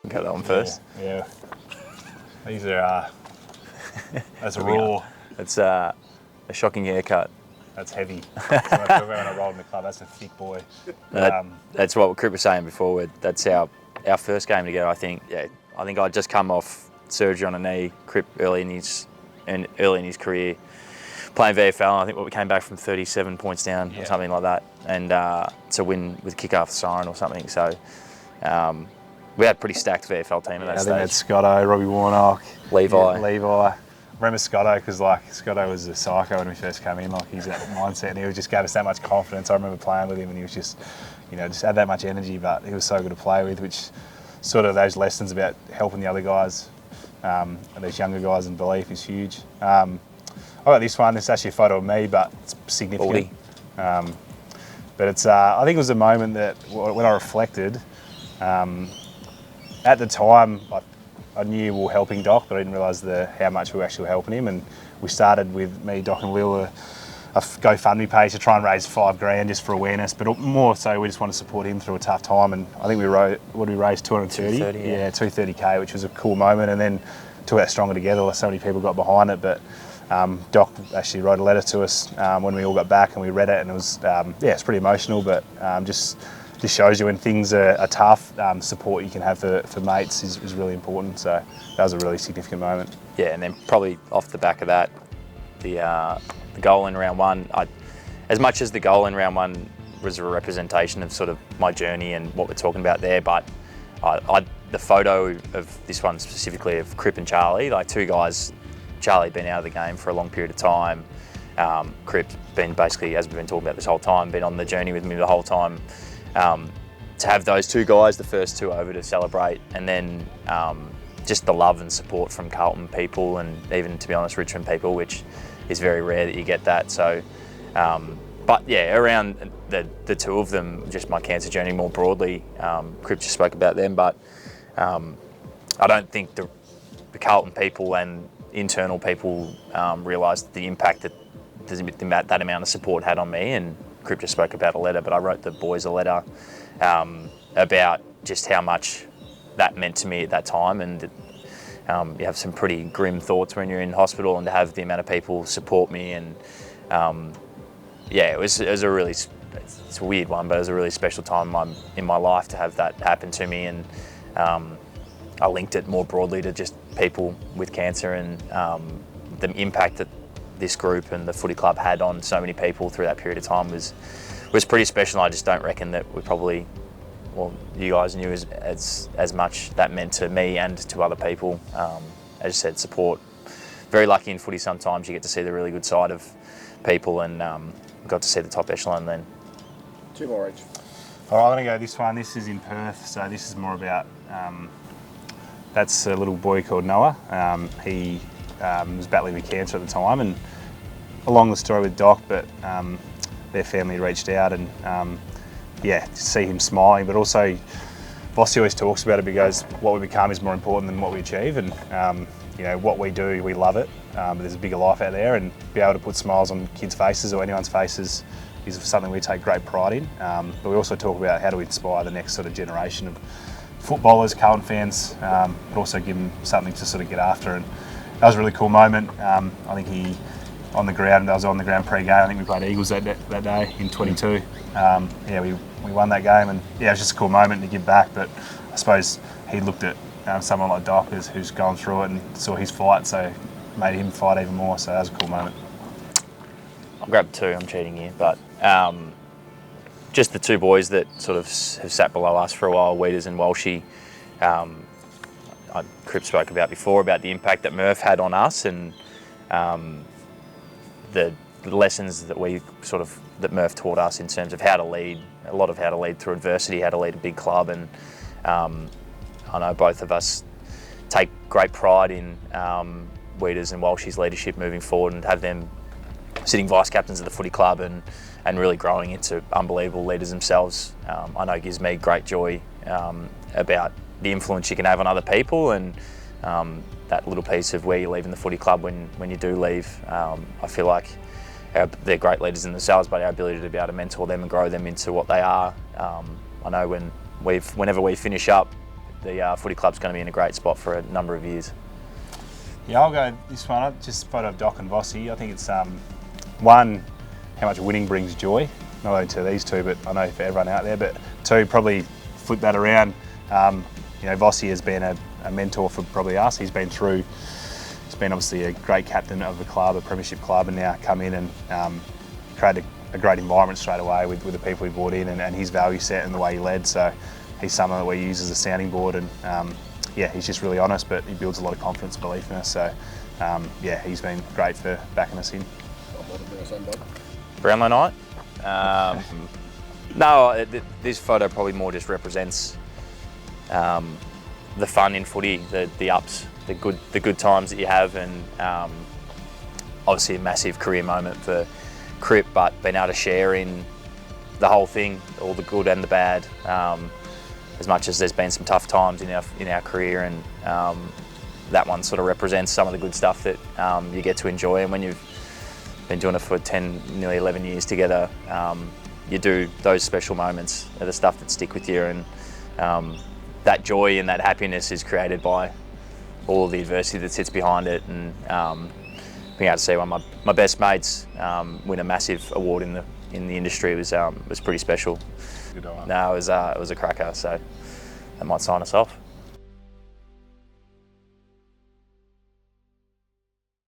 Got that one first. Yeah. These are, that's raw. It's a shocking haircut. That's heavy. That's when I rolled in the club. That's a thick boy. That's what Cripps was saying before. That's our first game together, I think. Yeah, I think I'd just come off surgery on a knee, Cripps early in his career, playing VFL. I think we came back from 37 points down or something like that, and to win with kick after siren or something. So we had a pretty stacked VFL team at that stage. I think that's Scotto, Robbie Warnock, Levi. I remember Scotto because Scotto was a psycho when we first came in. He's that mindset, and he just gave us that much confidence. I remember playing with him, and he was just had that much energy. But he was so good to play with, which sort of those lessons about helping the other guys and these younger guys in belief is huge. I got this one. This is actually a photo of me, but it's significant. But it's I think it was a moment that when I reflected. At the time, I knew we were helping Doc, but I didn't realise how much we were actually helping him. And we started with me, Doc and Will, a GoFundMe page to try and raise $5,000 just for awareness, but more so we just want to support him through a tough time. And I think we raised 230? 230, yeah. 230K, which was a cool moment. And then Talk About Stronger Together, so many people got behind it. But Doc actually wrote a letter to us when we all got back, and we read it, and it was it's pretty emotional, but just shows you when things are tough, support you can have for mates is really important. So that was a really significant moment. Yeah, and then probably off the back of that, the goal in round one, as much as the goal in round one was a representation of sort of my journey and what we're talking about there, but the photo of this one specifically of Cripps and Charlie, like two guys, Charlie been out of the game for a long period of time, Cripps been basically, as we've been talking about this whole time, been on the journey with me the whole time. To have those two guys, the first two over to celebrate, and then just the love and support from Carlton people, and even, to be honest, Richmond people, which is very rare that you get that. So, but yeah, around the two of them, just my cancer journey more broadly, Cripps just spoke about them, but I don't think the Carlton people and internal people realised the impact that amount of support had on me. And Cripps just spoke about a letter, but I wrote the boys a letter about just how much that meant to me at that time. And you have some pretty grim thoughts when you're in hospital, and to have the amount of people support me, and it was a really, it's a weird one, but it was a really special time in my life to have that happen to me. And I linked it more broadly to just people with cancer, and the impact that this group and the footy club had on so many people through that period of time was pretty special. I just don't reckon that we probably, well, you guys knew as much that meant to me and to other people. As I said, support. Very lucky in footy sometimes you get to see the really good side of people, and got to see the top echelon then. Two more each. All right, I'm going to go this one. This is in Perth, so this is more about, that's a little boy called Noah. He was battling with cancer at the time, and along the story with Doc, but their family reached out, and to see him smiling, but also Vossi always talks about it because what we become is more important than what we achieve, and what we do, we love it, but there's a bigger life out there, and be able to put smiles on kids' faces or anyone's faces is something we take great pride in. But we also talk about how do we inspire the next sort of generation of footballers, Carlton fans, but also give them something to sort of get after. And that was a really cool moment. I think I was on the ground pre-game. I think we played Eagles that day in 22. We won that game, and it was just a cool moment to give back. But I suppose he looked at someone like Doc who's gone through it and saw his fight, so made him fight even more. So that was a cool moment. I'll grab two. I'm cheating here, but just the two boys that sort of have sat below us for a while, Weeders and Walshy. Cripps spoke about before about the impact that Murph had on us, and the lessons that that Murph taught us in terms of how to lead, a lot of how to lead through adversity, how to lead a big club. And I know both of us take great pride in Weeders and Walshy's leadership moving forward, and have them sitting vice captains of the footy club and really growing into unbelievable leaders themselves. I know it gives me great joy about the influence you can have on other people, and that little piece of where you leave in the footy club when you do leave. I feel like they're great leaders in themselves, but our ability to be able to mentor them and grow them into what they are. I know whenever we finish up, the footy club's going to be in a great spot for a number of years. Yeah, I'll go this one. I just photo of Doc and Vossi. I think it's one, how much winning brings joy, not only to these two, but I know for everyone out there. But two, probably flip that around. Vossi has been a mentor for probably us. He's been obviously a great captain of the club, a premiership club, and now come in and create a great environment straight away with the people he brought in and his value set and the way he led. So he's someone that we use as a sounding board, and he's just really honest, but he builds a lot of confidence and belief in us. So he's been great for backing us in. Brownlow night? No, this photo probably more just represents the fun in footy, the ups, the good times that you have, and obviously a massive career moment for Crip, but being able to share in the whole thing, all the good and the bad. As much as there's been some tough times in our career, and that one sort of represents some of the good stuff that you get to enjoy. And when you've been doing it for 10, nearly 11 years together, you do those special moments are the stuff that stick with you, and that joy and that happiness is created by all of the adversity that sits behind it. And being able to see one of my best mates win a massive award in the industry was pretty special. Good on. No, it was a cracker, so that might sign us off.